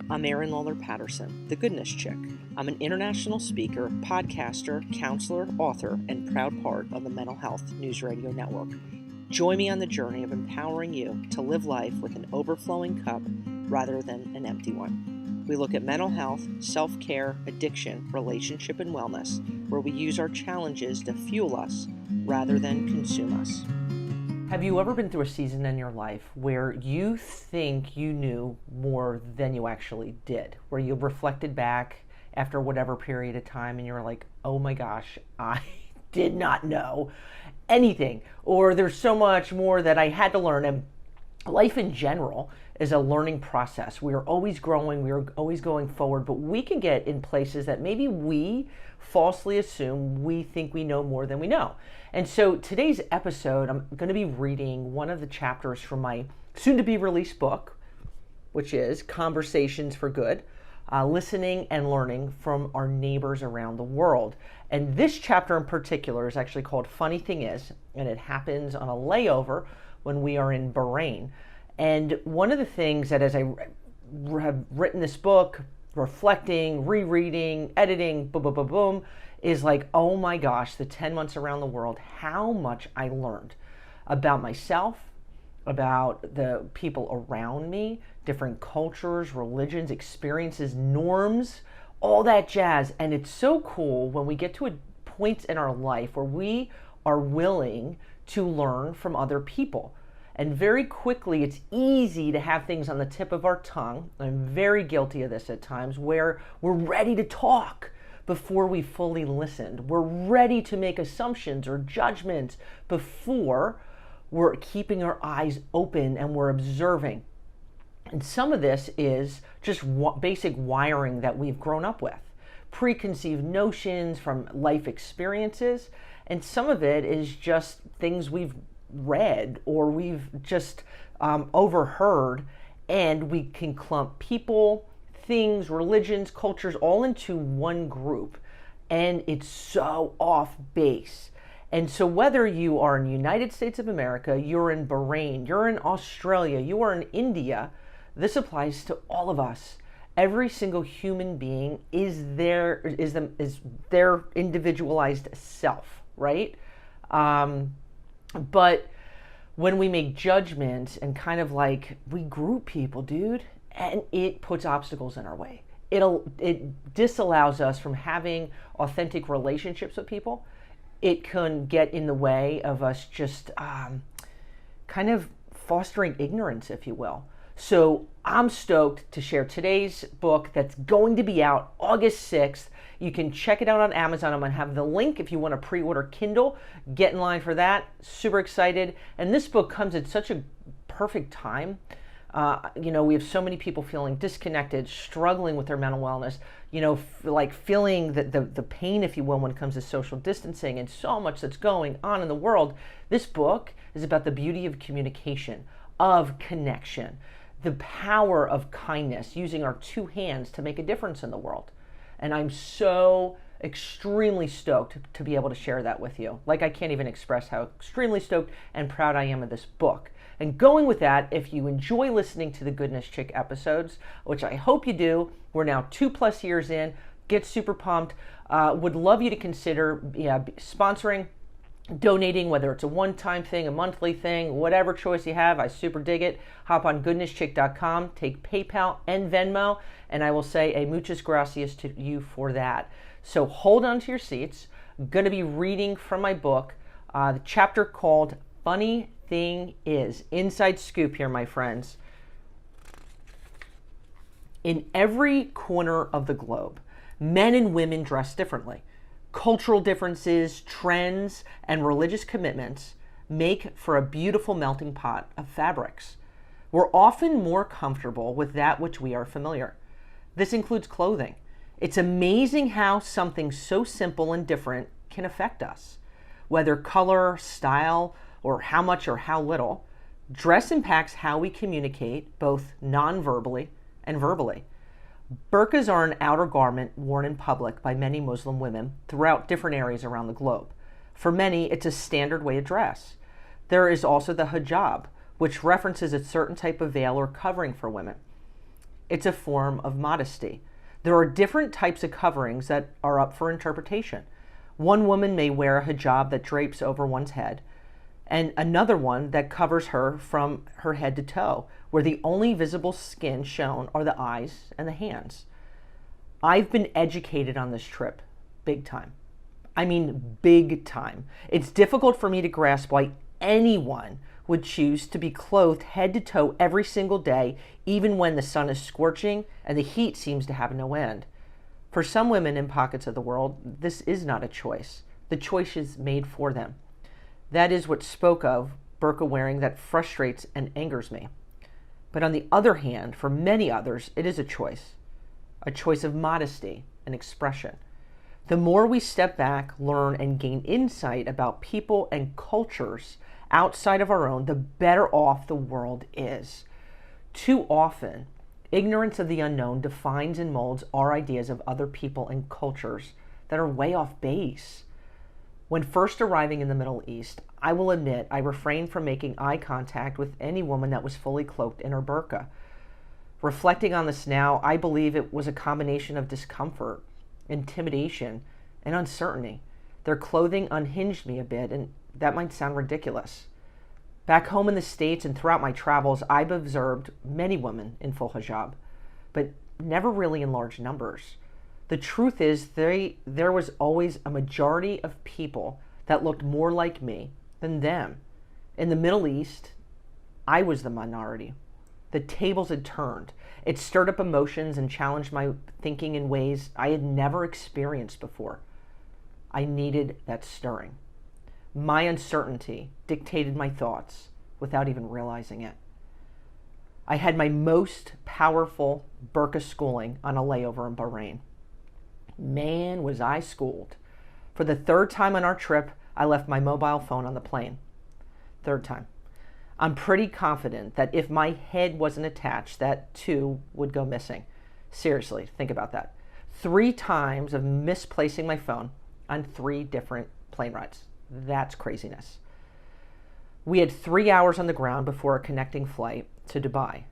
I'm Erin Lawler Patterson, the Goodness Chick. I'm an international speaker, podcaster, counselor, author, and proud part of the Mental Health News Radio Network. Join me on the journey of empowering you to live life with an overflowing cup rather than an empty one. We look at mental health, self-care, addiction, relationship, and wellness, where we use our challenges to fuel us rather than consume us. Have you ever been through a season in your life where you think you knew more than you actually did? Where you reflected back after whatever period of time and you're like, oh my gosh, I did not know anything. Or there's so much more that I had to learn. And life in general is a learning process. We are always growing, we are always going forward, but we can get in places that maybe we falsely assume we think we know more than we know. And so today's episode, I'm going to be reading one of the chapters from my soon-to-be released book, which is Conversations for Good, Listening and Learning from Our Neighbors Around the World. And this chapter in particular is actually called Funny Thing Is, and it happens on a layover when we are in Bahrain. And one of the things that as I have written this book, reflecting, rereading, editing, boom, boom, boom, boom, is like, oh my gosh, the 10 months around the world, how much I learned about myself, about the people around me, different cultures, religions, experiences, norms, all that jazz. And it's so cool when we get to a point in our life where we are willing to learn from other people. And very quickly, it's easy to have things on the tip of our tongue. I'm very guilty of this at times, where we're ready to talk before we fully listened. We're ready to make assumptions or judgments before we're keeping our eyes open and we're observing. And some of this is just basic wiring that we've grown up with, preconceived notions from life experiences, and some of it is just things we've read or we've just overheard, and we can clump people, things, religions, cultures all into one group, and it's so off base. And so whether you are in the United States of America, you're in Bahrain, you're in Australia, you are in India, this applies to all of us. Every single human being is their individualized self, right? But when we make judgments and kind of like we group people, dude, and it puts obstacles in our way. It disallows us from having authentic relationships with people. It can get in the way of us just kind of fostering ignorance, if you will. So I'm stoked to share today's book that's going to be out August 6th. You can check it out on Amazon. I'm going to have the link if you want to pre-order Kindle. Get in line for that. Super excited. And this book comes at such a perfect time. We have so many people feeling disconnected, struggling with their mental wellness, like feeling the pain, if you will, when it comes to social distancing and so much that's going on in the world. This book is about the beauty of communication, of connection, the power of kindness, using our two hands to make a difference in the world. And I'm so extremely stoked to be able to share that with you. Like, I can't even express how extremely stoked and proud I am of this book. And going with that, if you enjoy listening to the Goodness Chick episodes, which I hope you do, we're now 2+ years in, get super pumped. Would love you to consider sponsoring, donating, whether it's a one-time thing, a monthly thing, whatever choice you have. I super dig it. Hop on goodnesschick.com, take PayPal and Venmo, and I will say a muchas gracias to you for that. So hold on to your seats. I'm going to be reading from my book, the chapter called Funny Thing Is. Inside scoop here, my friends. In every corner of the globe, men and women dress differently. Cultural differences, trends, and religious commitments make for a beautiful melting pot of fabrics. We're often more comfortable with that which we are familiar. This includes clothing. It's amazing how something so simple and different can affect us. Whether color, style, or how much or how little, dress impacts how we communicate, both non-verbally and verbally. Burqas are an outer garment worn in public by many Muslim women throughout different areas around the globe. For many, it's a standard way to dress. There is also the hijab, which references a certain type of veil or covering for women. It's a form of modesty. There are different types of coverings that are up for interpretation. One woman may wear a hijab that drapes over one's head, and another one that covers her from her head to toe, where the only visible skin shown are the eyes and the hands. I've been educated on this trip, big time. I mean, big time. It's difficult for me to grasp why anyone would choose to be clothed head to toe every single day, even when the sun is scorching and the heat seems to have no end. For some women in pockets of the world, this is not a choice. The choice is made for them. That is what spoke of burqa wearing that frustrates and angers me. But on the other hand, for many others, it is a choice of modesty and expression. The more we step back, learn, and gain insight about people and cultures outside of our own, the better off the world is. Too often, ignorance of the unknown defines and molds our ideas of other people and cultures that are way off base. When first arriving in the Middle East, I will admit I refrained from making eye contact with any woman that was fully cloaked in her burqa. Reflecting on this now, I believe it was a combination of discomfort, intimidation, and uncertainty. Their clothing unhinged me a bit, and that might sound ridiculous. Back home in the States and throughout my travels, I've observed many women in full hijab, but never really in large numbers. The truth is, there was always a majority of people that looked more like me than them. In the Middle East, I was the minority. The tables had turned. It stirred up emotions and challenged my thinking in ways I had never experienced before. I needed that stirring. My uncertainty dictated my thoughts without even realizing it. I had my most powerful burqa schooling on a layover in Bahrain. Man, was I schooled. For the third time on our trip, I left my mobile phone on the plane. Third time. I'm pretty confident that if my head wasn't attached, that too would go missing. Seriously, think about that. 3 times of misplacing my phone on 3 different plane rides. That's craziness. We had 3 hours on the ground before a connecting flight to Dubai.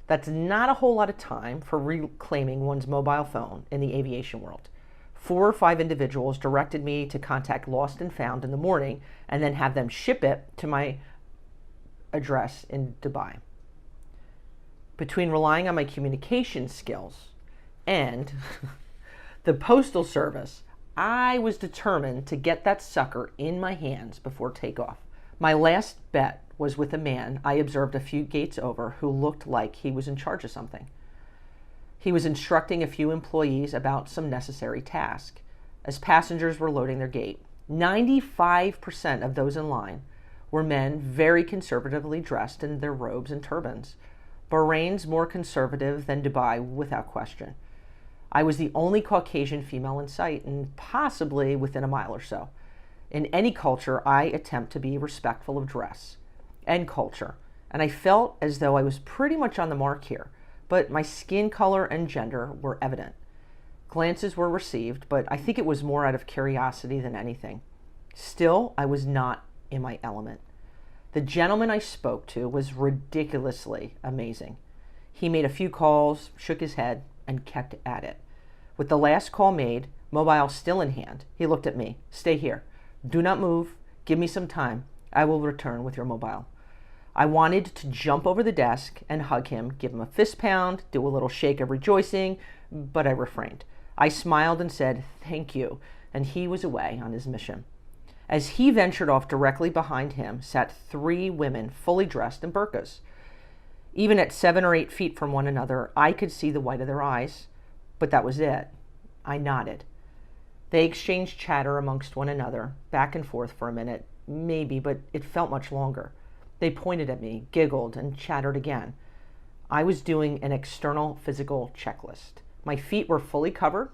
That's not a whole lot of time for reclaiming one's mobile phone in the aviation world. 4 or 5 individuals directed me to contact Lost and Found in the morning and then have them ship it to my address in Dubai. Between relying on my communication skills and the postal service, I was determined to get that sucker in my hands before takeoff. My last bet was with a man I observed a few gates over who looked like he was in charge of something. He was instructing a few employees about some necessary task. As passengers were loading their gate, 95% of those in line were men very conservatively dressed in their robes and turbans. Bahrain's more conservative than Dubai, without question. I was the only Caucasian female in sight, and possibly within a mile or so. In any culture, I attempt to be respectful of dress and culture, and I felt as though I was pretty much on the mark here, but my skin color and gender were evident. Glances were received, but I think it was more out of curiosity than anything. Still, I was not in my element. The gentleman I spoke to was ridiculously amazing. He made a few calls, shook his head, and kept at it. With the last call made, mobile still in hand, he looked at me. "Stay here. Do not move. Give me some time. I will return with your mobile." I wanted to jump over the desk and hug him, give him a fist pound, do a little shake of rejoicing, but I refrained. I smiled and said, "Thank you," and he was away on his mission. As he ventured off, directly behind him sat 3 women fully dressed in burqas. Even at 7 or 8 feet from one another, I could see the white of their eyes, but that was it. I nodded. They exchanged chatter amongst one another, back and forth for a minute, maybe, but it felt much longer. They pointed at me, giggled, and chattered again. I was doing an external physical checklist. My feet were fully covered,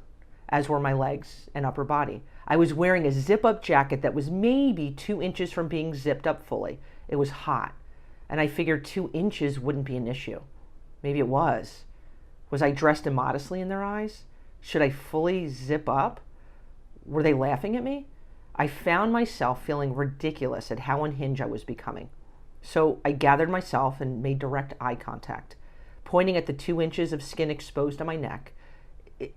as were my legs and upper body. I was wearing a zip-up jacket that was maybe 2 inches from being zipped up fully. It was hot, and I figured 2 inches wouldn't be an issue. Maybe it was. Was I dressed immodestly in their eyes? Should I fully zip up? Were they laughing at me? I found myself feeling ridiculous at how unhinged I was becoming. So I gathered myself and made direct eye contact. pointing at the 2 inches of skin exposed on my neck.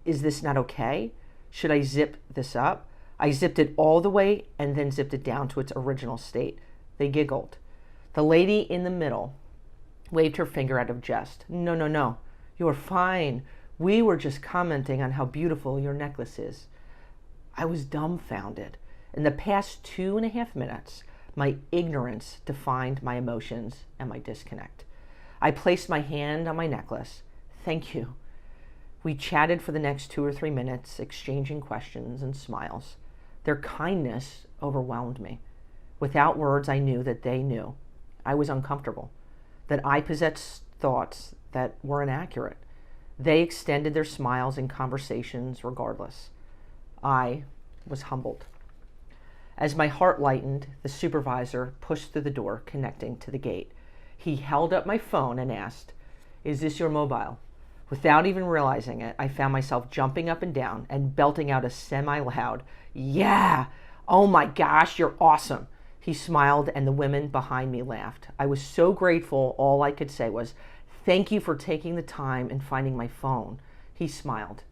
Is this not okay? Should I zip this up? I zipped it all the way and then zipped it down to its original state. They giggled. The lady in the middle waved her finger out of jest. No. You're fine. We were just commenting on how beautiful your necklace is. I was dumbfounded. In the past 2.5 minutes, my ignorance defined my emotions and my disconnect. I placed my hand on my necklace. Thank you. We chatted for the next 2 or 3 minutes, exchanging questions and smiles. Their kindness overwhelmed me. Without words, I knew that they knew. I was uncomfortable, that I possessed thoughts that were inaccurate. They extended their smiles and conversations regardless. I was humbled. As my heart lightened, the supervisor pushed through the door connecting to the gate. He held up my phone and asked, "Is this your mobile?" Without even realizing it, I found myself jumping up and down and belting out a semi-loud, "Yeah! Oh my gosh, you're awesome!" He smiled and the women behind me laughed. I was so grateful, all I could say was, "Thank you for taking the time and finding my phone." He smiled.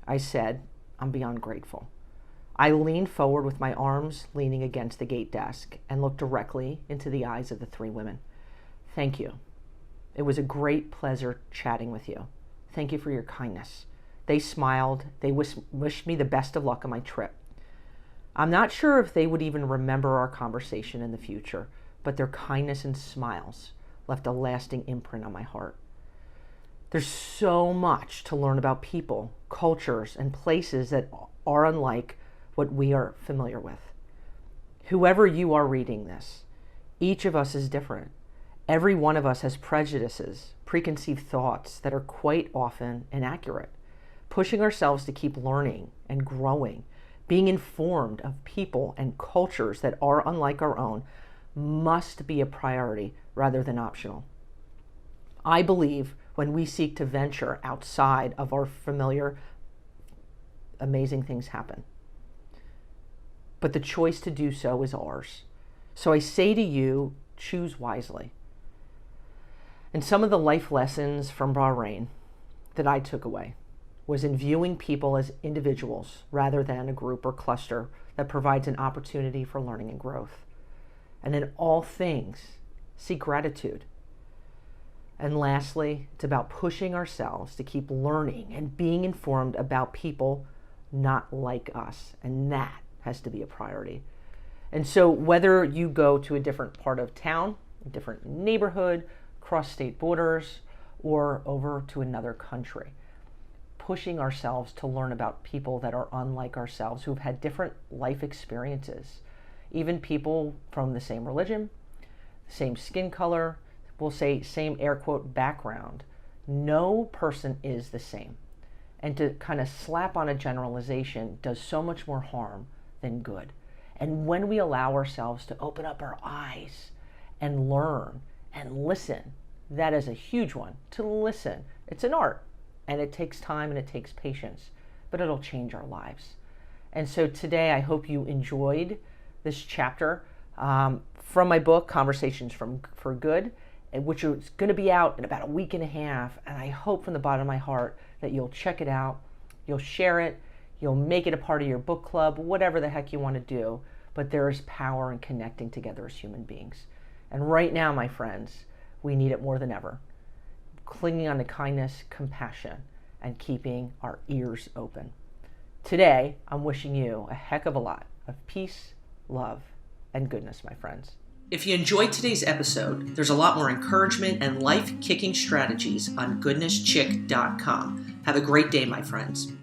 I said, "I'm beyond grateful." I leaned forward with my arms leaning against the gate desk and looked directly into the eyes of the 3 women. "Thank you. It was a great pleasure chatting with you. Thank you for your kindness." They smiled. They wished me the best of luck on my trip. I'm not sure if they would even remember our conversation in the future, but their kindness and smiles left a lasting imprint on my heart. There's so much to learn about people, cultures, and places that are unlike what we are familiar with. Whoever you are reading this, each of us is different. Every one of us has prejudices, preconceived thoughts that are quite often inaccurate. Pushing ourselves to keep learning and growing, being informed of people and cultures that are unlike our own, must be a priority rather than optional. I believe when we seek to venture outside of our familiar, amazing things happen. But the choice to do so is ours. So I say to you, choose wisely. And some of the life lessons from Bahrain that I took away was in viewing people as individuals rather than a group or cluster that provides an opportunity for learning and growth. And in all things, seek gratitude. And lastly, it's about pushing ourselves to keep learning and being informed about people not like us. And that has to be a priority. And so whether you go to a different part of town, a different neighborhood, cross state borders, or over to another country, pushing ourselves to learn about people that are unlike ourselves, who've had different life experiences, even people from the same religion, same skin color, we'll say same air quote background. No person is the same. And to kind of slap on a generalization does so much more harm than good. And when we allow ourselves to open up our eyes and learn and listen, that is a huge one. To listen, it's an art, and it takes time and it takes patience, but it'll change our lives. And so today I hope you enjoyed this chapter from my book, Conversations for Good, which is going to be out in about a week and a half. And I hope from the bottom of my heart that you'll check it out, you'll share it, you'll make it a part of your book club, whatever the heck you want to do. But there is power in connecting together as human beings. And right now, my friends, we need it more than ever. Clinging on to kindness, compassion, and keeping our ears open. Today, I'm wishing you a heck of a lot of peace, love, and goodness, my friends. If you enjoyed today's episode, there's a lot more encouragement and life-kicking strategies on goodnesschick.com. Have a great day, my friends.